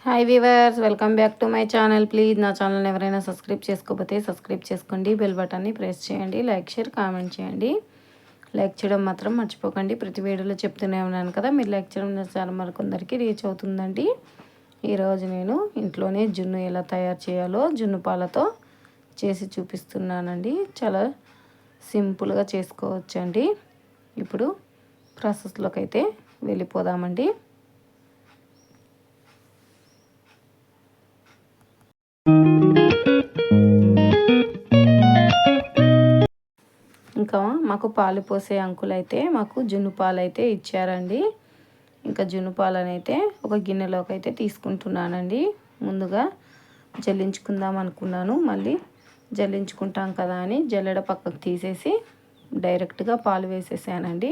Hi weavers, welcome back to my channel. Please నా ఛానల్ని ఎవరైనా సబ్స్క్రైబ్ చేసుకోకపోతే సబ్స్క్రైబ్ చేసుకోండి, బెల్ బటన్ని ప్రెస్ చేయండి, లైక్ షేర్ కామెంట్ చేయండి. లైక్ చేయడం మాత్రం మర్చిపోకండి. ప్రతి వీడియోలో చెప్తూనే ఉన్నాను కదా, మీరు లైక్ చేయడం చాలా మరికొందరికి రీచ్ అవుతుందండి. ఈరోజు నేను ఇంట్లోనే జున్ను ఎలా తయారు చేయాలో జున్ను పాలతో చేసి చూపిస్తున్నానండి. చాలా సింపుల్గా చేసుకోవచ్చండి. ఇప్పుడు ప్రాసెస్లోకి అయితే వెళ్ళిపోదామండి. ఇంకా మాకు పాలు పోసే అంకుల్ అయితే మాకు జున్ను పాలు అయితే ఇచ్చారండి. ఇంకా జున్ను పాలను అయితే ఒక గిన్నెలోకి అయితే తీసుకుంటున్నానండి. ముందుగా జల్లించుకుందాం అనుకున్నాను, మళ్ళీ జల్లించుకుంటాం కదా అని జల్లెడ పక్కకు తీసేసి డైరెక్ట్గా పాలు వేసేసానండి.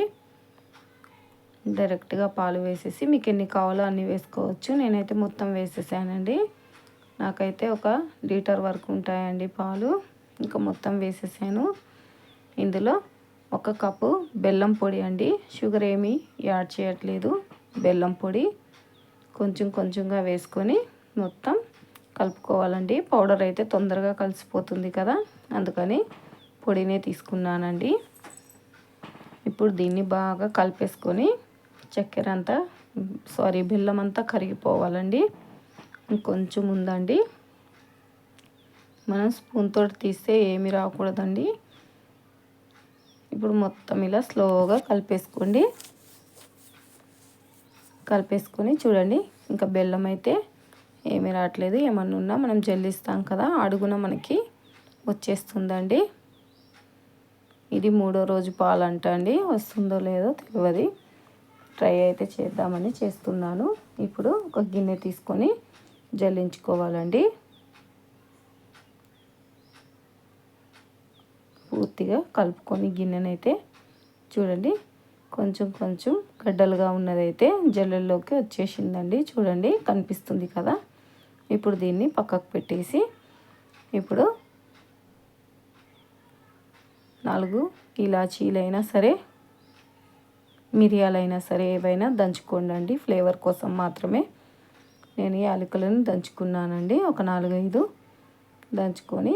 డైరెక్ట్గా పాలు వేసేసి మీకు ఎన్ని కావాలో అన్నీ వేసుకోవచ్చు. నేనైతే మొత్తం వేసేసానండి. నాకైతే 1 లీటర్ వరకు ఉంటాయండి పాలు. ఇంకా మొత్తం వేసేసాను. ఇందులో 1 కప్పు బెల్లం పొడి అండి. షుగర్ ఏమీ యాడ్ చేయట్లేదు, బెల్లం పొడి కొంచెం కొంచెంగా వేసుకొని మొత్తం కలుపుకోవాలండి. పౌడర్ అయితే తొందరగా కలిసిపోతుంది కదా, అందుకని పొడినే తీసుకున్నానండి. ఇప్పుడు దీన్ని బాగా కలిపేసుకొని బెల్లం అంతా కరిగిపోవాలండి. ఇంకొంచెం ఉందండి, మనం స్పూన్ తోటి తీస్తే ఏమి రాకూడదండి. ఇప్పుడు మొత్తం ఇలా స్లోగా కలిపేసుకొని చూడండి. ఇంకా బెల్లం అయితే ఏమీ రావట్లేదు. ఏమన్నా ఉన్నా మనం జల్లిస్తాం కదా, అడుగున మనకి వచ్చేస్తుందండి. ఇది 3వ రోజు పాలు అంట అండి, వస్తుందో లేదో తెలియదు. ట్రై అయితే చేద్దామని చేస్తున్నాను. ఇప్పుడు ఒక గిన్నె తీసుకొని జల్లించుకోవాలండి. పూర్తిగా కలుపుకొని గిన్నెనైతే చూడండి, కొంచెం కొంచెం గడ్డలుగా ఉన్నదైతే జల్లెల్లోకి వచ్చేసిందండి. చూడండి, కనిపిస్తుంది కదా. ఇప్పుడు దీన్ని పక్కకు పెట్టేసి ఇప్పుడు 4 ఇలాచీలైనా సరే, మిరియాలైనా సరే ఏవైనా దంచుకోండి. ఫ్లేవర్ కోసం మాత్రమే నేను యాలకులను దంచుకున్నానండి. ఒక 4-5 దంచుకొని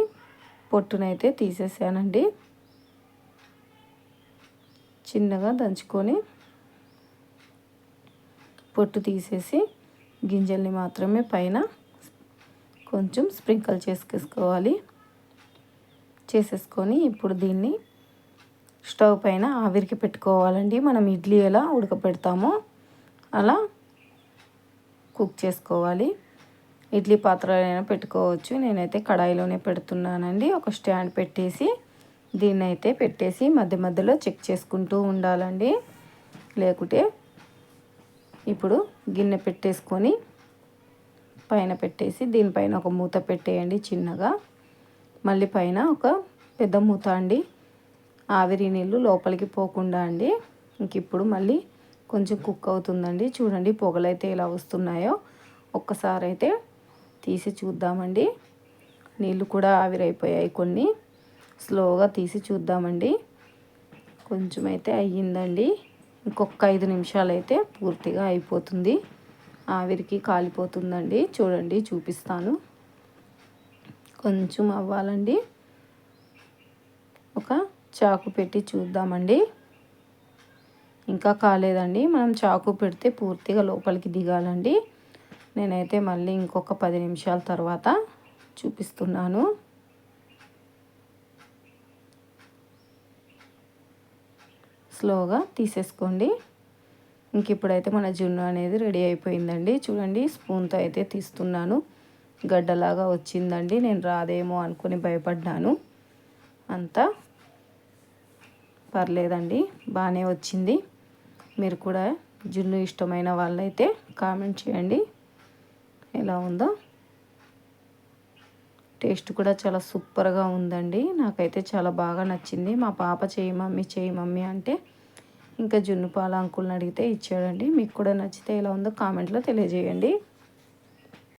పొట్టునైతే తీసేసానండి. చిన్నగా దంచుకొని పొట్టు తీసేసి గింజల్ని మాత్రమే పైన కొంచెం స్ప్రింకిల్ చేసేసుకొని ఇప్పుడు దీన్ని స్టవ్ పైన ఆవిరికి పెట్టుకోవాలండి. మనం ఇడ్లీ ఎలా ఉడకపెడతామో అలా కుక్ చేసుకోవాలి. ఇడ్లీ పాత్రలైనా పెట్టుకోవచ్చు, నేనైతే కడాయిలోనే పెడుతున్నానండి. ఒక స్టాండ్ పెట్టేసి దీన్నైతే పెట్టేసి మధ్య మధ్యలో చెక్ చేసుకుంటూ ఉండాలండి. లేకుంటే ఇప్పుడు గిన్నె పెట్టేసుకొని పైన పెట్టేసి దీనిపైన ఒక మూత పెట్టేయండి చిన్నగా. మళ్ళీ పైన ఒక పెద్ద మూత అండి, ఆవిరి నీళ్ళు లోపలికి పోకుండా అండి. ఇంక ఇప్పుడు మళ్ళీ కొంచెం కుక్ అవుతుందండి. చూడండి పొగలైతే ఎలా వస్తున్నాయో. ఒక్కసారి అయితే తీసి చూద్దామండి. నీళ్ళు కూడా ఆవిరైపోయాయి కొన్ని. స్లోగా తీసి చూద్దామండి. కొంచెం అయితే అయ్యిందండి. ఇంకొక 5 నిమిషాలు అయితే పూర్తిగా అయిపోతుంది. ఆవిరికి కాలిపోతుందండి. చూడండి, చూపిస్తాను. కొంచెం అవ్వాలండి. ఒక చాకు పెట్టి చూద్దామండి. ఇంకా కాలేదండి. మనం చాకు పెడితే పూర్తిగా లోపలికి దిగాలండి. నేనైతే మళ్ళీ ఇంకొక 10 నిమిషాల తర్వాత చూపిస్తున్నాను. స్లోగా తీసేసుకోండి. ఇంక ఇప్పుడైతే మన జున్ను అనేది రెడీ అయిపోయిందండి. చూడండి, స్పూన్తో అయితే తీస్తున్నాను. గడ్డలాగా వచ్చిందండి. నేను రాదేమో అనుకుని భయపడ్డాను. అంతా పర్లేదండి, బాగానే వచ్చింది. మీరు కూడా జున్ను ఇష్టమైన వాళ్ళైతే కామెంట్ చేయండి ఎలా ఉందో. టేస్ట్ కూడా చాలా సూపర్గా ఉందండి. నాకైతే చాలా బాగా నచ్చింది. మా పాప చేయి మమ్మీ అంటే ఇంకా జున్ను పాల అంకుల్ని అడిగితే ఇచ్చాడండి. మీకు కూడా నచ్చితే ఎలా ఉందో కామెంట్లో తెలియజేయండి.